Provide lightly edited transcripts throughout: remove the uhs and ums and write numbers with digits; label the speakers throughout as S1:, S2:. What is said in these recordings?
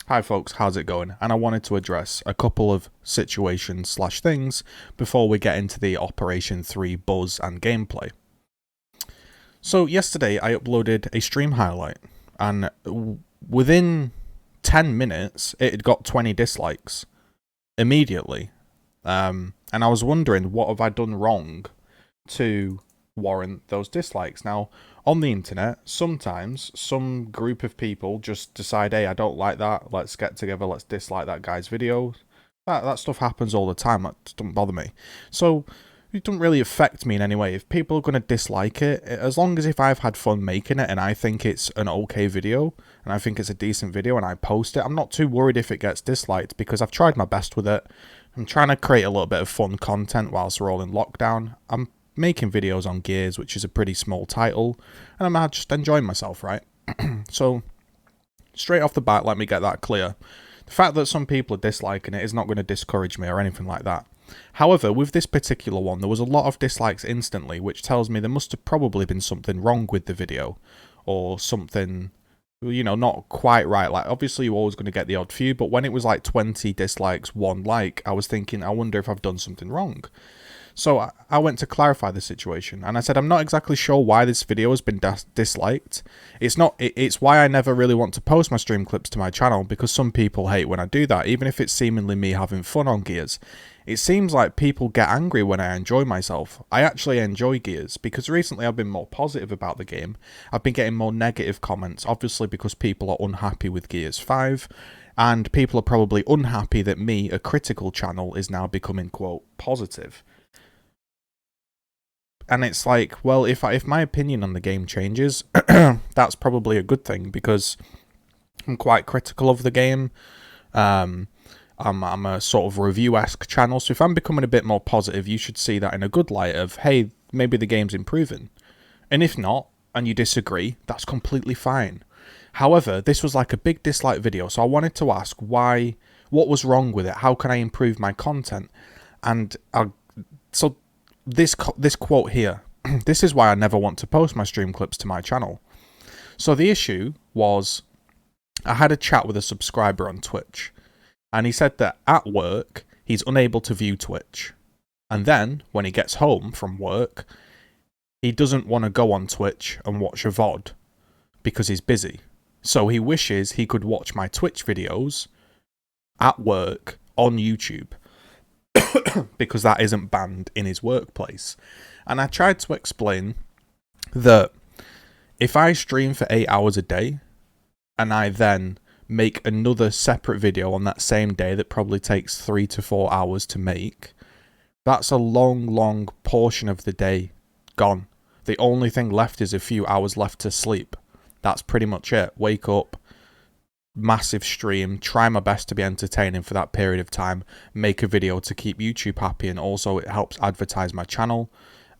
S1: Hi folks, how's it going? And I wanted to address a couple of situations slash things before we get into the Operation 3 buzz and gameplay. So yesterday I uploaded a stream highlight and within 10 minutes it had got 20 dislikes immediately. And I was wondering, what have I done wrong to warrant those dislikes? Now, on the internet, sometimes some group of people just decide, hey, I don't like that, let's get together, let's dislike that guy's video. That stuff happens all the time, that doesn't bother me. So, it doesn't really affect me in any way. If people are going to dislike it, as long as if I've had fun making it and I think it's an okay video, and I think it's a decent video and I post it, I'm not too worried if it gets disliked because I've tried my best with it. I'm trying to create a little bit of fun content whilst we're all in lockdown. I'm making videos on Gears, which is a pretty small title, and I'm just enjoying myself, right? So, straight off the bat, let me get that clear. The fact that some people are disliking it is not going to discourage me or anything like that. However, with this particular one, there was a lot of dislikes instantly, which tells me there must have probably been something wrong with the video, or something, you know, not quite right. Like, obviously you're always going to get the odd few, but when it was like 20 dislikes, 1 like, I was thinking, I wonder if I've done something wrong. So I went to clarify the situation, and I said I'm not exactly sure why this video has been disliked. It's why I never really want to post my stream clips to my channel, because some people hate when I do that, even if it's seemingly me having fun on Gears. It seems like people get angry when I enjoy myself. I actually enjoy Gears, because recently I've been more positive about the game. I've been getting more negative comments, obviously because people are unhappy with Gears 5, and people are probably unhappy that me, a critical channel, is now becoming, quote, positive. And it's like, well, if my opinion on the game changes, that's probably a good thing, because I'm quite critical of the game. I'm a sort of review-esque channel, so if I'm becoming a bit more positive, you should see that in a good light of, hey, maybe the game's improving. And if not, and you disagree, that's completely fine. However, this was like a big dislike video, so I wanted to ask what was wrong with it? How can I improve my content? And so this quote here, this is why I never want to post my stream clips to my channel. So the issue was, I had a chat with a subscriber on Twitch, and he said that at work, he's unable to view Twitch. And then, when he gets home from work, he doesn't want to go on Twitch and watch a VOD, because he's busy. So he wishes he could watch my Twitch videos at work on YouTube, because that isn't banned in his workplace. And I tried to explain that if I stream for 8 hours a day, and I then make another separate video on that same day that probably takes 3 to 4 hours to make, that's a long portion of the day gone. The only thing left is a few hours left to sleep. That's pretty much it. Wake up, massive stream, try my best to be entertaining for that period of time, make a video to keep YouTube happy, and also it helps advertise my channel.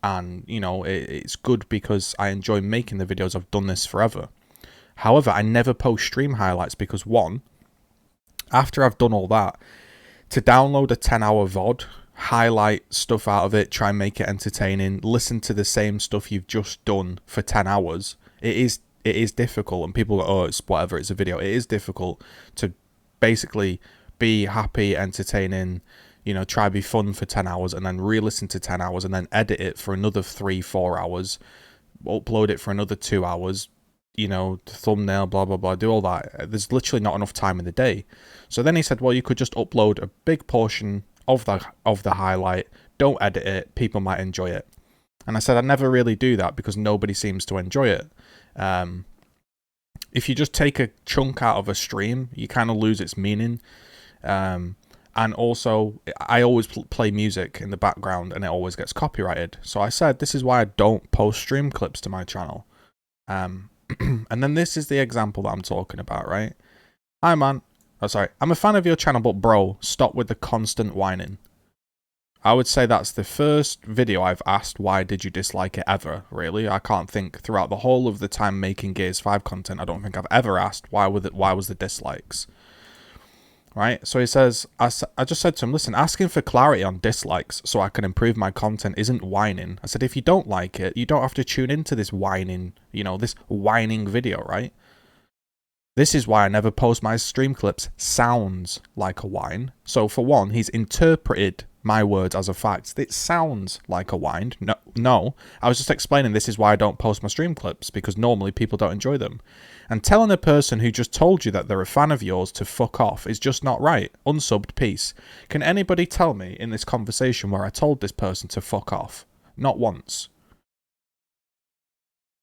S1: And, you know, it's good because I enjoy making the videos. I've done this forever. However, I never post stream highlights because, one, after I've done all that, to download a 10-hour VOD, highlight stuff out of it, try and make it entertaining, listen to the same stuff you've just done for 10 hours, it is difficult. And people go, oh, it's whatever, it's a video. It is difficult to basically be happy, entertaining, you know, try to be fun for 10 hours and then re-listen to 10 hours and then edit it for another 3-4 hours, upload it for another 2 hours, you know, thumbnail, blah, blah, blah, do all that. There's literally not enough time in the day. So then he said, well, you could just upload a big portion of the highlight, don't edit it, people might enjoy it. And I said, I never really do that because nobody seems to enjoy it. If you just take a chunk out of a stream, you kind of lose its meaning. And also, I always play music in the background and it always gets copyrighted. So I said, this is why I don't post stream clips to my channel. And then this is the example that I'm talking about, right? Hi, man. Oh, sorry. I'm a fan of your channel, but bro, stop with the constant whining. I would say that's the first video I've asked why did you dislike it ever, really. I can't think throughout the whole of the time making Gears 5 content, I don't think I've ever asked why was the dislikes. Right, so he says, I just said to him, listen, asking for clarity on dislikes so I can improve my content isn't whining. I said, if you don't like it, you don't have to tune into this whining, you know, this whining video, right? This is why I never post my stream clips. Sounds like a whine. So for one, he's interpreted my words as a fact. It sounds like a whine. No. I was just explaining this is why I don't post my stream clips, because normally people don't enjoy them. And telling a person who just told you that they're a fan of yours to fuck off is just not right. Unsubbed, peace. Can anybody tell me in this conversation where I told this person to fuck off? Not once.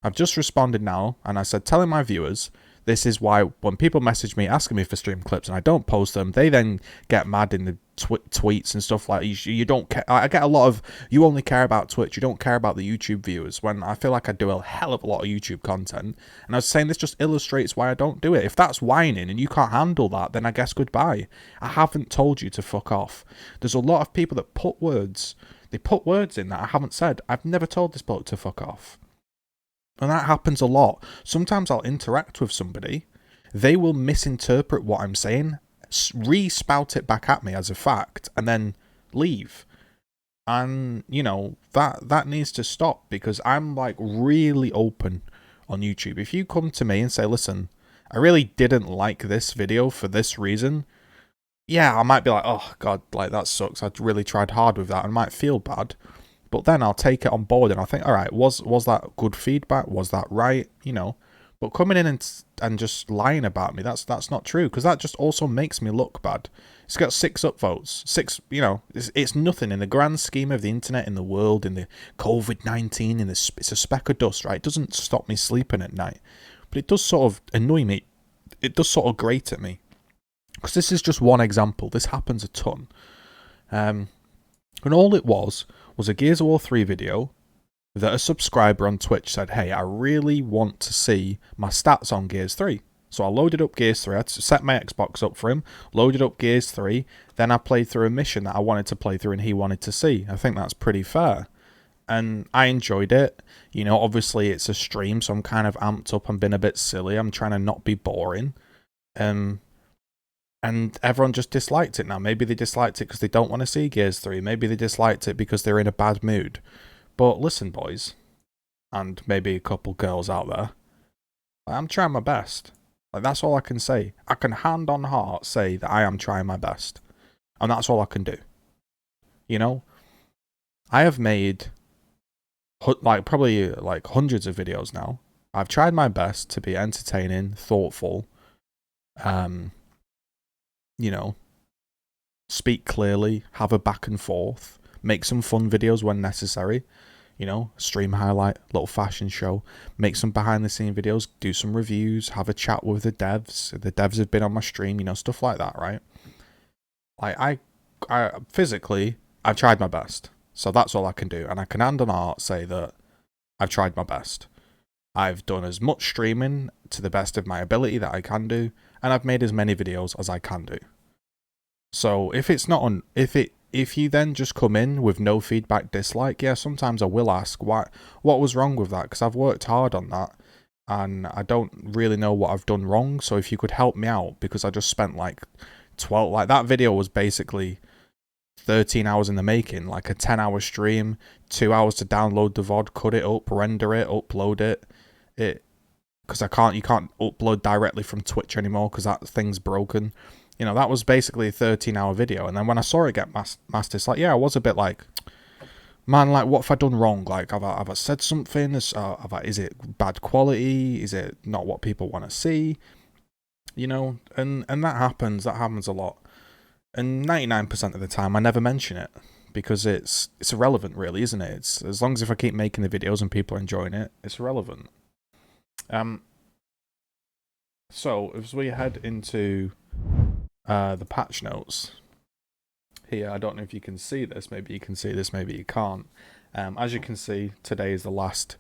S1: I've just responded now, and I said, telling my viewers, this is why when people message me asking me for stream clips and I don't post them, they then get mad in the tweets and stuff like, you don't care. I get a lot of, you only care about Twitch, you don't care about the YouTube viewers, when I feel like I do a hell of a lot of YouTube content. And I was saying this just illustrates why I don't do it. If that's whining and you can't handle that, then I guess goodbye. I haven't told you to fuck off. There's a lot of people that put words in that I haven't said. I've never told this bloke to fuck off. And that happens a lot. Sometimes I'll interact with somebody, they will misinterpret what I'm saying, re-spout it back at me as a fact, and then leave. And, you know, that needs to stop, because I'm, like, really open on YouTube. If you come to me and say, listen, I really didn't like this video for this reason, yeah, I might be like, oh, God, like, that sucks. I really tried hard with that. I might feel bad. But then I'll take it on board and I'll think, all right, was that good feedback? Was that right? You know, but coming in and just lying about me, that's not true, because that just also makes me look bad. It's got 6 upvotes, 6, you know, it's nothing in the grand scheme of the internet, in the world, in the COVID-19, it's a speck of dust, right? It doesn't stop me sleeping at night, but it does sort of annoy me. It does sort of grate at me, because this is just one example. This happens a ton. And all it was a Gears of War 3 video that a subscriber on Twitch said, hey, I really want to see my stats on Gears 3. So I loaded up Gears 3, I had to set my Xbox up for him, loaded up Gears 3, then I played through a mission that I wanted to play through and he wanted to see. I think that's pretty fair. And I enjoyed it. You know, obviously it's a stream, so I'm kind of amped up and being a bit silly. I'm trying to not be boring. And everyone just disliked it now. Maybe they disliked it because they don't want to see Gears 3. Maybe they disliked it because they're in a bad mood. But listen, boys, and maybe a couple girls out there, I'm trying my best. Like, that's all I can say. I can hand on heart say that I am trying my best. And that's all I can do. You know? I have made, like, probably, like, hundreds of videos now. I've tried my best to be entertaining, thoughtful, you know, speak clearly, have a back and forth, make some fun videos when necessary, you know, stream highlight, little fashion show, make some behind the scene videos, do some reviews, have a chat with the devs. The devs have been on my stream, you know, stuff like that, right? Like, I physically, I've tried my best. So that's all I can do. And I can hand on heart say that I've tried my best. I've done as much streaming to the best of my ability that I can do, and I've made as many videos as I can do. So if it's not on, if you then just come in with no feedback, dislike, yeah, sometimes I will ask what was wrong with that, because I've worked hard on that, and I don't really know what I've done wrong. So if you could help me out, because I just spent like 12, like that video was basically 13 hours in the making, like a 10-hour stream, 2 hours to download the VOD, cut it up, render it, upload it, because you can't upload directly from Twitch anymore because that thing's broken. You know, that was basically a 13-hour video. And then when I saw it get masked, it's like, yeah, I was a bit like, man, like, what have I done wrong? Like, have I said something? Is it bad quality? Is it not what people want to see? You know, and that happens a lot. And 99% of the time, I never mention it, because it's irrelevant, really, isn't it? It's, as long as if I keep making the videos and people are enjoying it, it's irrelevant. So as we head into the patch notes here, I don't know if you can see this. Maybe you can see this, maybe you can't. As you can see, today is the last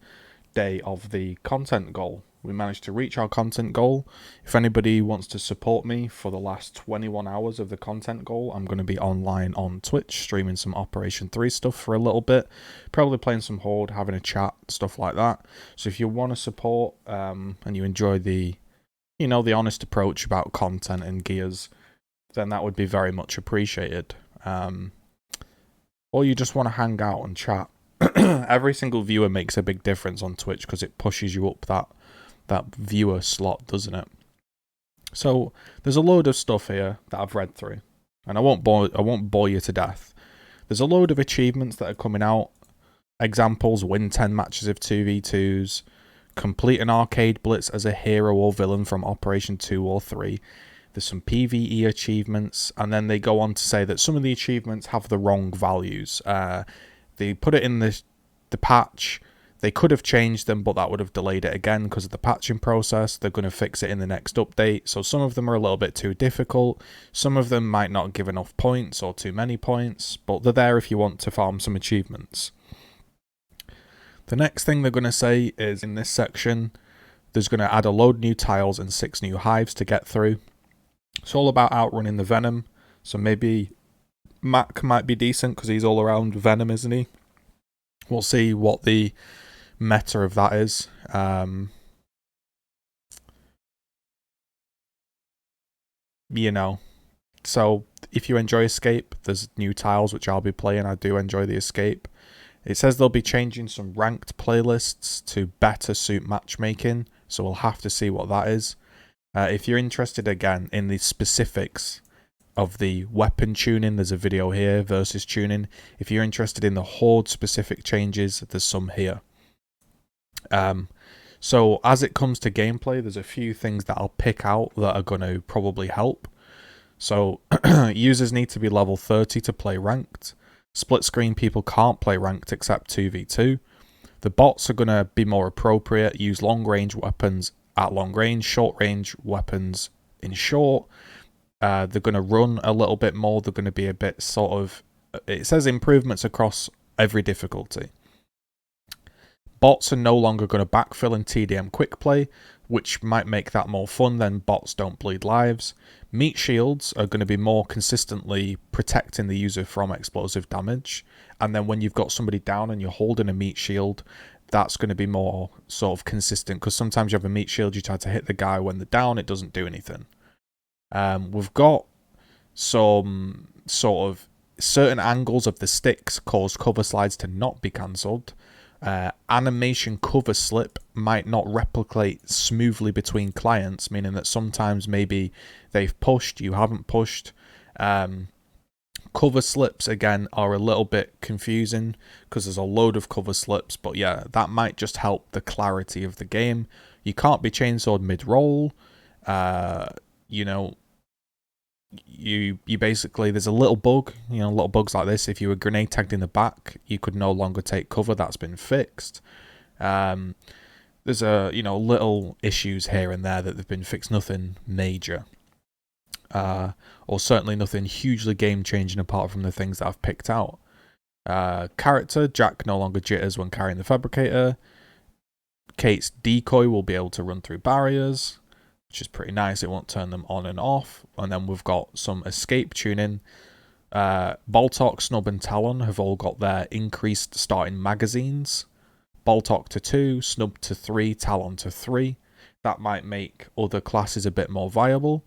S1: day of the content goal. We managed to reach our content goal. If anybody wants to support me for the last 21 hours of the content goal, I'm going to be online on Twitch, streaming some Operation 3 stuff for a little bit, probably playing some Horde, having a chat, stuff like that. So if you want to support and you enjoy the, you know, the honest approach about content and Gears, then that would be very much appreciated. Or you just want to hang out and chat. Every single viewer makes a big difference on Twitch, because it pushes you up that viewer slot, doesn't it? So there's a load of stuff here that I've read through, and I won't bore you to death. There's a load of achievements that are coming out. Examples: win 10 matches of 2v2s, complete an arcade blitz as a hero or villain from Operation 2 or 3. There's some PvE achievements, and then they go on to say that some of the achievements have the wrong values. They put it in the patch. They could have changed them, but that would have delayed it again because of the patching process. They're going to fix it in the next update. So some of them are a little bit too difficult. Some of them might not give enough points or too many points, but they're there if you want to farm some achievements. The next thing they're going to say is in this section, there's going to add a load new tiles and 6 new hives to get through. It's all about outrunning the venom. So maybe Mac might be decent because he's all around venom, isn't he? We'll see what the meta of that is. You know, so if you enjoy Escape, there's new tiles which I'll be playing. I do enjoy the Escape. It says they'll be changing some ranked playlists to better suit matchmaking, so we'll have to see what that is. If you're interested again in the specifics of the weapon tuning, there's a video here, versus tuning. If you're interested in the horde specific changes, there's some here. So as it comes to gameplay, there's a few things that I'll pick out that are going to probably help. So users need to be level 30 to play ranked. Split screen people can't play ranked except 2v2. The bots are going to be more appropriate, use long range weapons at long range, short range weapons in short. They're going to run a little bit more, they're going to be a bit sort of, it says improvements across every difficulty. Bots are no longer going to backfill in TDM quick play, which might make that more fun than bots don't bleed lives. Meat shields are going to be more consistently protecting the user from explosive damage. And then when you've got somebody down and you're holding a meat shield, that's going to be more sort of consistent, because sometimes you have a meat shield, you try to hit the guy when they're down, it doesn't do anything. We've got some sort of certain angles of the sticks cause cover slides to not be cancelled. Animation cover slip might not replicate smoothly between clients, meaning that sometimes maybe they've pushed, you haven't pushed. Cover slips again are a little bit confusing because there's a load of cover slips, but yeah, that might just help the clarity of the game. You can't be chainsawed mid-roll. You know, you basically, there's a little bug, you know, little bugs like this. If you were grenade tagged in the back, you could no longer take cover. That's been fixed. There's little issues here and there that have been fixed, nothing major. Or certainly nothing hugely game changing apart from the things that I've picked out. Character, Jack no longer jitters when carrying the fabricator. Kate's decoy will be able to run through barriers, which is pretty nice. It won't turn them on and off. And then we've got some escape tuning. Boltok, Snub and Talon have all got their increased starting magazines. Boltok to 2, Snub to 3, Talon to 3. That might make other classes a bit more viable.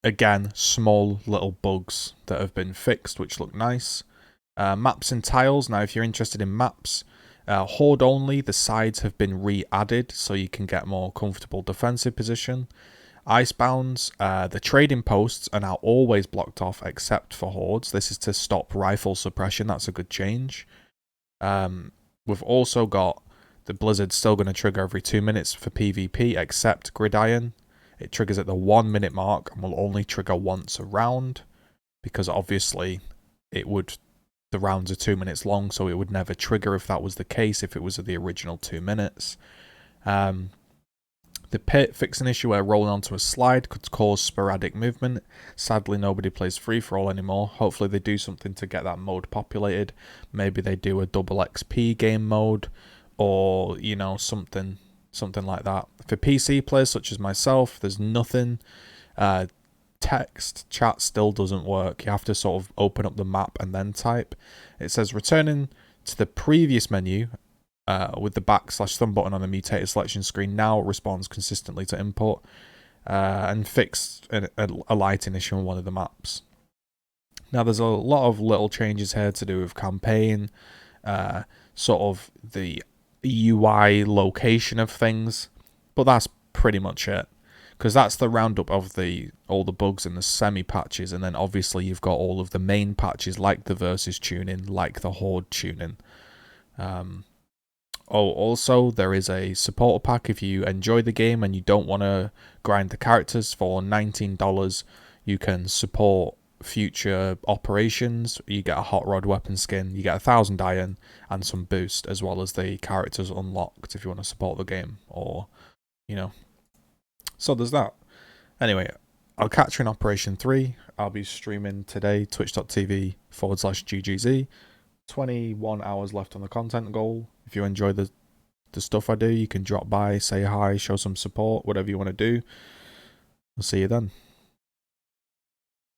S1: Again, small little bugs that have been fixed, which look nice. Maps and tiles. Now, if you're interested in maps, horde only, the sides have been re-added so you can get more comfortable defensive position. Icebounds, the trading posts are now always blocked off except for hordes. This is to stop rifle suppression. That's a good change. We've also got the blizzard still going to trigger every 2 minutes for PvP except Gridiron. It triggers at the 1 minute mark and will only trigger once a round, because obviously the rounds are 2 minutes long, so it would never trigger if that was the case, if it was the original 2 minutes. The pit, fix an issue where rolling onto a slide could cause sporadic movement. Sadly, nobody plays free-for-all anymore. Hopefully they do something to get that mode populated. Maybe they do a double XP game mode, or, you know, something like that. For PC players such as myself, there's nothing. Text chat still doesn't work. You have to sort of open up the map and then type. It says returning to the previous menu with the /thumb button on the mutated selection screen now responds consistently to input, and fixed a lighting issue on one of the maps. Now there's a lot of little changes here to do with campaign, sort of the UI location of things, but that's pretty much it. Because that's the roundup of all the bugs and the semi patches, and then obviously you've got all of the main patches like the versus tuning, like the horde tuning. Also, there is a supporter pack if you enjoy the game and you don't want to grind the characters. For $19, you can support future operations. You get a hot rod weapon skin, you get 1,000 iron, and some boost, as well as the characters unlocked if you want to support the game, or, you know. So there's that. Anyway, I'll catch you in Operation 3. I'll be streaming today, twitch.tv/GGZ. 21 hours left on the content goal. If you enjoy the stuff I do, you can drop by, say hi, show some support, whatever you want to do. I'll see you then.